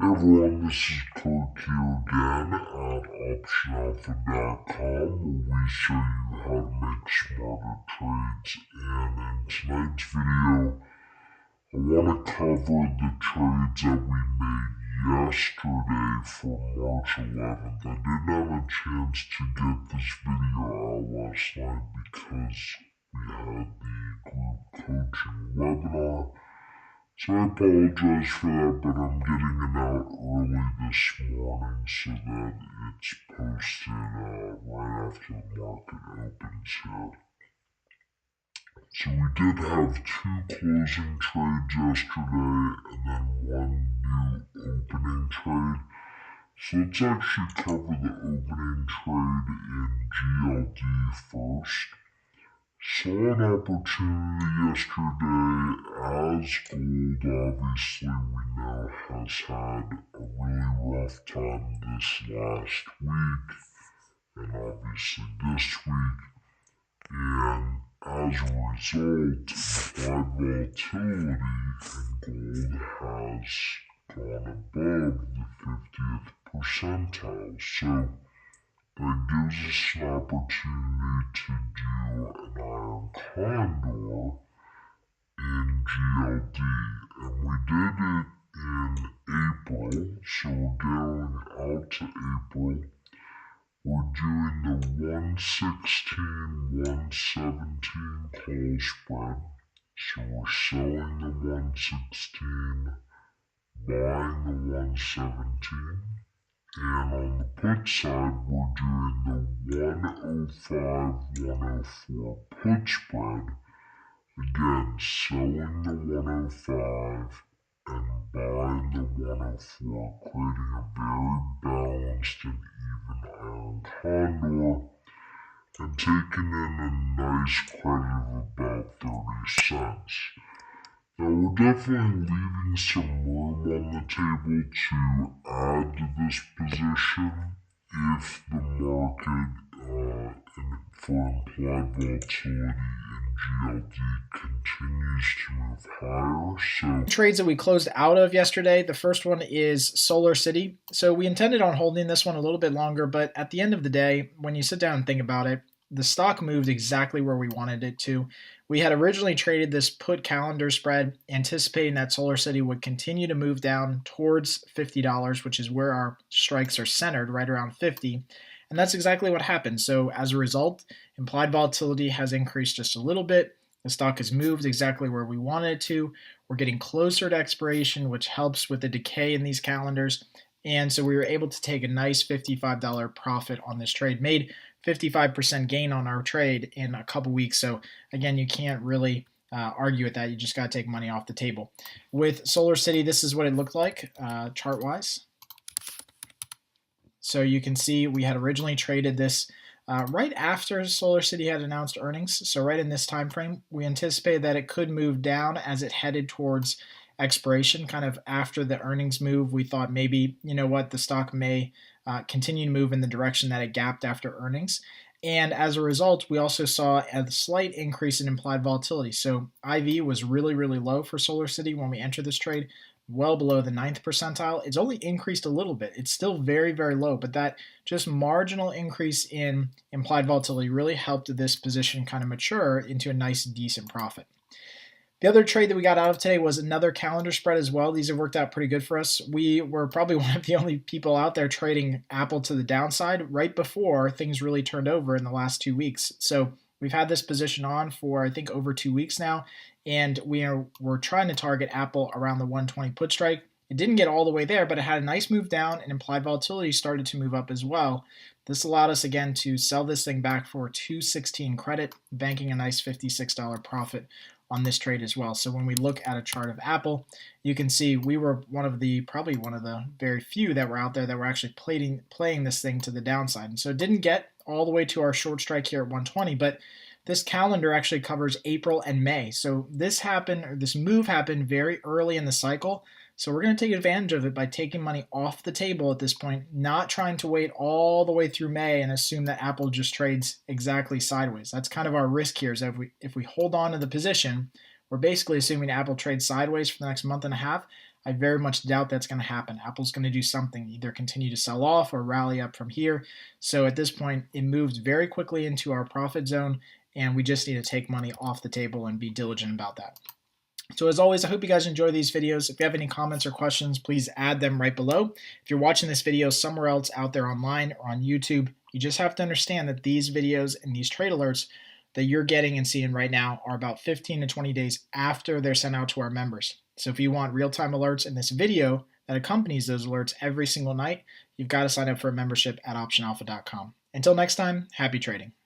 Hey everyone, this is Kirk here again at OptionAlpha.com where we show you how to make smarter trades. And in tonight's video, I want to cover the trades that we made yesterday for March 11th. I didn't have a chance to get this video out last night because we had the group coaching webinar. So I apologize for that, but I'm getting it out early this morning so that it's posted right after the market opens here. So we did have two closing trades yesterday and then one new opening trade. So let's actually cover the opening trade in GLD first. Saw an opportunity yesterday as gold, obviously, we know has had a really rough time this last week and obviously this week. And as a result, implied volatility in gold has gone above the 50th percentile. So that gives us an opportunity to do an iron condor in GLD, and we did it in April, so we're going out to April. We're doing the 116, 117 call spread, so we're selling the 116, buying the 117. And on the put side, we're doing the 105, 104 put spread. Again, selling the 105 and buying the 104, creating a very balanced and even iron condor, and taking in a nice credit of about 30 cents. Now we're definitely leaving some room on the table to add to this position if the market for implied volatility in GLD continues to move higher. So trades that we closed out of yesterday. The first one is Solar City. So we intended on holding this one a little bit longer, but at the end of the day, when you sit down and think about it, the stock moved exactly where we wanted it to. We had originally traded this put calendar spread, anticipating that Solar City would continue to move down towards $50, which is where our strikes are centered, right around 50. And that's exactly what happened. So as a result, implied volatility has increased just a little bit. The stock has moved exactly where we wanted it to. We're getting closer to expiration, which helps with the decay in these calendars. And so we were able to take a nice $55 profit on this trade, made 55% gain on our trade in a couple weeks. So again, you can't really argue with that. You just got to take money off the table. With Solar City, this is what it looked like chart-wise. So you can see we had originally traded this right after Solar City had announced earnings. So right in this time frame, we anticipated that it could move down as it headed towards expiration. Kind of after the earnings move, we thought maybe, you know what, the stock may continue to move in the direction that it gapped after earnings. And as a result, we also saw a slight increase in implied volatility. So IV was really, really low for Solar City when we entered this trade, well below the ninth percentile. It's only increased a little bit. It's still very, very low, but that just marginal increase in implied volatility really helped this position kind of mature into a nice, decent profit. The other trade that we got out of today was another calendar spread as well. These have worked out pretty good for us. We were probably one of the only people out there trading Apple to the downside right before things really turned over in the last 2 weeks. So we've had this position on for, I think, over 2 weeks now, and we're trying to target Apple around the 120 put strike. It didn't get all the way there, but it had a nice move down, and implied volatility started to move up as well. This allowed us again to sell this thing back for 216 credit, banking a nice $56 profit on this trade as well. So when we look at a chart of Apple, you can see we were probably one of the very few that were out there that were actually playing this thing to the downside. And so it didn't get all the way to our short strike here at 120, but this calendar actually covers April and May. So this move happened very early in the cycle. So we're going to take advantage of it by taking money off the table at this point, not trying to wait all the way through May and assume that Apple just trades exactly sideways. That's kind of our risk here, is that if we hold on to the position, we're basically assuming Apple trades sideways for the next month and a half. I very much doubt that's going to happen. Apple's going to do something, either continue to sell off or rally up from here. So at this point, it moved very quickly into our profit zone, and we just need to take money off the table and be diligent about that. So as always, I hope you guys enjoy these videos. If you have any comments or questions, please add them right below. If you're watching this video somewhere else out there online or on YouTube, you just have to understand that these videos and these trade alerts that you're getting and seeing right now are about 15 to 20 days after they're sent out to our members. So if you want real-time alerts in this video that accompanies those alerts every single night, you've got to sign up for a membership at optionalpha.com. Until next time, happy trading.